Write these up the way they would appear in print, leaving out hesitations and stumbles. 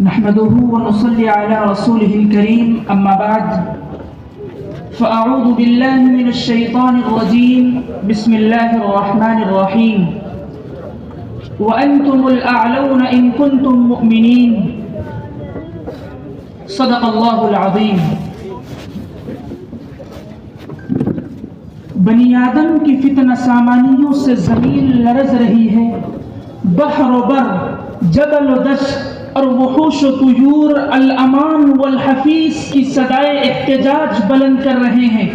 نحمده ونصلي على رسوله الكريم أما بعد فأعوذ بالله من الشيطان الرجيم بسم الله الرحمن الرحيم وأنتم الأعلون إن كنتم مؤمنين صدق الله العظيم. بنی آدم کی فتنہ سامانیوں سے زمین لرز رہی ہے، بحر و بر، جبل و دشت اور وحوش و طیور الامان والحفیظ کی صدائے احتجاج بلند کر رہے ہیں.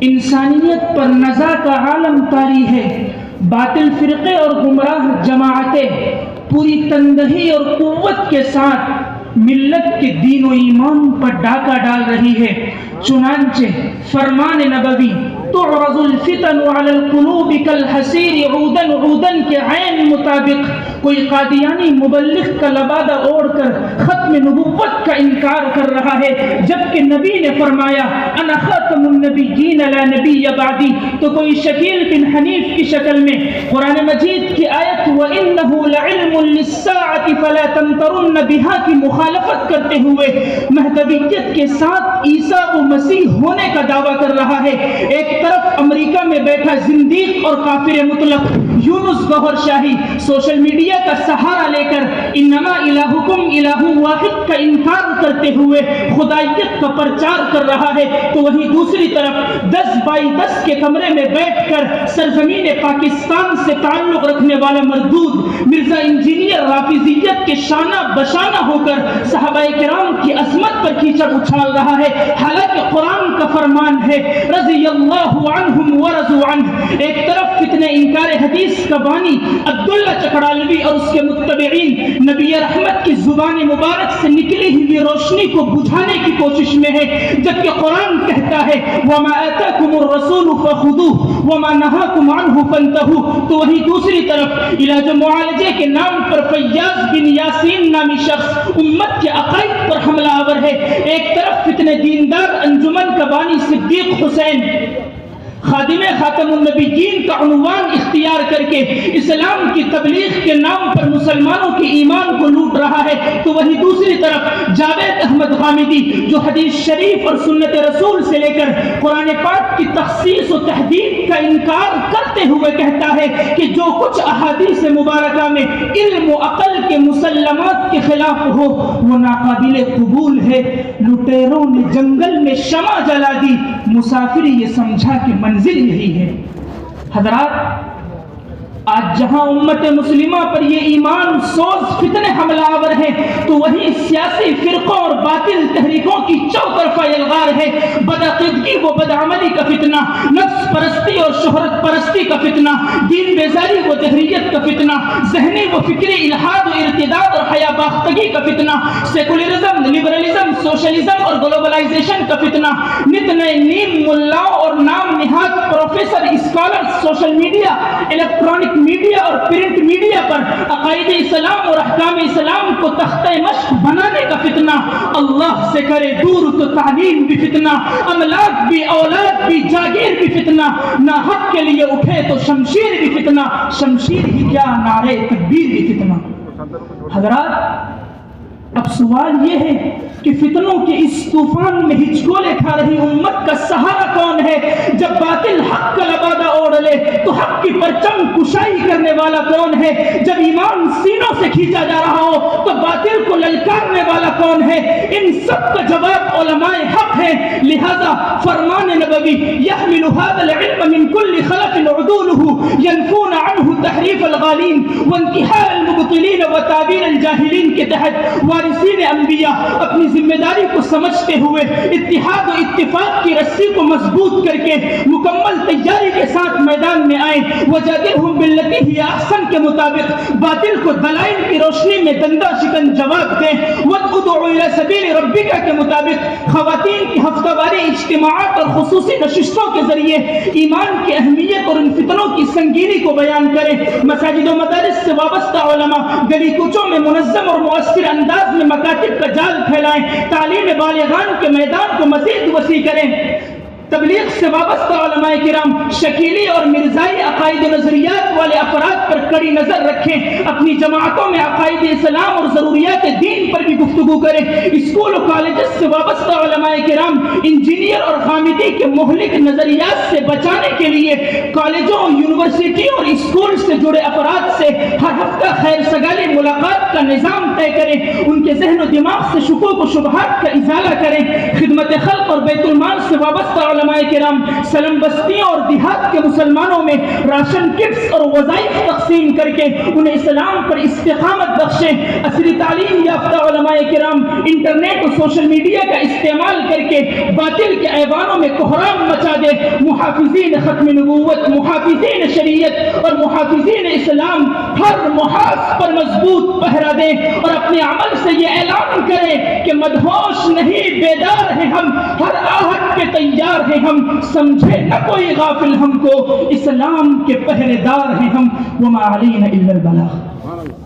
انسانیت پر نزاع کا عالم طاری ہے. باطل فرقے اور گمراہ جماعتیں پوری تندہی اور قوت کے ساتھ ملت کے دین و ایمان پر ڈاکہ ڈال رہی ہے. چنانچہ فرمان نبوی تعرض الفتن على القلوب كالحسير عودا عودا کے عین مطابق کوئی قادیانی مبلغ کا لبادہ اوڑھ کر ختم نبوت کا انکار کر رہا ہے، جبکہ نبی نے فرمایا انا خاتم النبیین لا نبی بعدی، تو کوئی شکیل بن حنیف کی شکل میں قرآن مجید کی آیت وَإِنَّهُ لَعِلْمٌ لِلسَّاعَةِ فَلَا تَمْتَرُنَّ بِهَا کی مخالفت کرتے ہوئے مہدویت کے ساتھ عیسیٰ و مسیح ہونے کا دعویٰ کر رہا ہے. ایک طرف امریکہ میں بیٹھا زندیق اور کافر مطلق یونس گوہر شاہی سوشل میڈیا کا سہارا لے کر انما الہکم الہ واحد کا انکار کرتے ہوئے خدائیت کا پرچار کر رہا ہے، تو وہیں دوسری طرف 10x10 کے کمرے میں بیٹھ کر سرزمین پاکستان سے تعلق رکھنے والا مردود مرزا انجینئر رافضیت کے شانہ بشانہ ہو کر صحابہ کرام کی عظمت پر کیچڑ اچھال رہا ہے، حالانکہ قرآن کا فرمان ہے رضی اللہ عنہم ورضوا عنہ. ایک طرف فتنہ انکار حدیث کا بانی عبداللہ چکڑالوی اور اس کے متبعین نبی رحمت کی زبان مبارک سے نکلی ہوئی روشنی کو بجھانے کی کوشش میں ہے، جبکہ قرآن کہتا ہے وَمَا آتَاكُمُ الرَّسُولُ فَخُذُوهُ وَمَا نَهَاكُمْ عَنْهُ فَانْتَهُوا. تو وہی دوسری طرف علاج معالجے کے نام پر فیاض بن یاسین نامی شخص امت کے عقائد پر حملہ آور ہے. ایک طرف فتنہ دیندار انجمن کا بانی صدیق حسین خادم خاتم النبیین کا عنوان اختیار کر کے اسلام کی تبلیغ کے نام پر مسلمانوں کے ایمان کو لوٹ رہا ہے، تو وہی دوسری طرف جاوید احمد غامدی جو حدیث شریف اور سنت رسول سے لے کر قرآن پاک کی تخصیص و تحدید کا انکار کرتے ہوئے کہتا ہے کہ جو کچھ احادیث مبارکہ میں علم و عقل کے مسلمات کے خلاف ہو وہ ناقابل قبول ہے. لٹیروں نے جنگل میں شمع جلا دی، مسافر یہ سمجھا کہ منزل یہی ہے. حضرات، آج جہاں امت مسلمہ پر یہ ایمان سوز فتنے حملہ آور ہیں، تو وہی سیاسی فرقوں اور باطل تحریکوں کی چوطرفہ الغار ہے. بدعقیدگی و بدعملی کا فتنہ، نفس پرستی اور شہرت پرستی کا فتنہ، دین بیزاری و دہریت کا فتنہ، ذہنی و فکری الحاد و ارتداد اور حیا باختگی کا فتنہ، سیکولرزم، لبرلزم، سوشلزم اور گلوبلائزیشن کا فتنہ، نت نئے نیم ملاؤں اور نام نہاد professor scholar social media, electronic media اور پرنٹ میڈیا پر عقائد اسلام اور احکام اسلام کو تختہ مشق بنانے کا فتنہ. اللہ سے کرے دور تو تعلیم بھی فتنہ، املاک بھی، اولاد بھی، جاگیر بھی فتنہ. نہ حق کے لیے اٹھے تو شمشیر بھی فتنہ، شمشیر ہی کیا نعرے تکبیر بھی فتنہ. حضرات، اب سوال یہ ہے کہ فتنوں کے اس طوفان میں ہچکولے کھا رہی امت کا سہارا کون ہے؟ جب باطل حق کا لبادہ اوڑھ لے تو حق کی پرچم کشائی کرنے والا کون ہے؟ جب ایمان سینوں سے کھینچا جا رہا ہو تو باطل کو للکارنے والا کون ہے؟ ان سب کا جواب علماء حق ہے. لہذا فرمان نبوی يحمل هذا العلم من كل خلف عدوله ينفون عنه تحریف الغالین وانتحال المبطلین وتعبیر الجاہلین کے تحت وارثین انبیاء اپنی ذمہ داری کو سمجھتے ہوئے اتحاد و اتفاق کی رسی کو مضبوط کر کے مکمل تیاری کے ساتھ میدان میں آئیں. وَجَادِلْهُمْ بِالَّتِي هِيَ أَحْسَنُ کے مطابق باطل کو دلائل کی روشنی میں دندہ شکن جواب دیں. وَادْعُوا إِلَى سَبِيلِ رَبِّكَ کے مطابق خواتین کی ہفتہ واری اجتماعات اور خصوصی نشستوں کے ذریعے ایمان کی اہمیت اور ان فتنوں کی سنگینی کو بیان کریں. مساجد و مدارس سے وابستہ علماء گلی کوچوں میں منظم اور مؤثر انداز میں مکاتب کا جال پھیلائیں. تعلیم بالغان کے میدان کو مزید وسیع کریں. تبلیغ سے وابستہ علماء کرام شکیلی اور مرزائی عقائد و نظریات والے افراد پر کڑی نظر رکھیں. اپنی جماعتوں میں عقائد اسلام اور ضروریات دین پر بھی گفتگو گفتگو کریں۔ اسکول و کالجز سے وابستہ علماء کرام انجینئر اور خامدی کے مہلک نظریات سے بچانے کے لیے کالجوں، یونیورسٹیوں اور اسکول سے جڑے افراد سے ہر ہفتہ خیر سگالی ملاقات کا نظام طے کریں، ان کے ذہن و دماغ سے شکوک و شبہات کا ازالہ کریں۔ خدمت خلق اور بیت المال سے وابستہ علماء کرام سلم بستیوں اور دیہات کے مسلمانوں میں راشن کٹس اور وظائف تقسیم کر کے انہیں اسلام پر استقامت بخشیں۔ عصری تعلیم یافتہ علماء کرام انٹرنیٹ اور سوشل میڈیا کا استعمال کر کے باطل کے ایوانوں میں کوہرام مچا دے۔ محافظین ختم نبوت، محافظین شریعت اور محافظین اسلام ہر محاذ پر مضبوط پہرا دیں اور اپنے عمل سے یہ اعلان کریں کہ مدہوش نہیں، بیدار ہیں ہم، ہر آہٹ پہ تیار ہیں ہم، سمجھے نہ کوئی غافل ہم کو، اسلام کے پہرے دار ہیں ہم، وما علینا الا البلاغ۔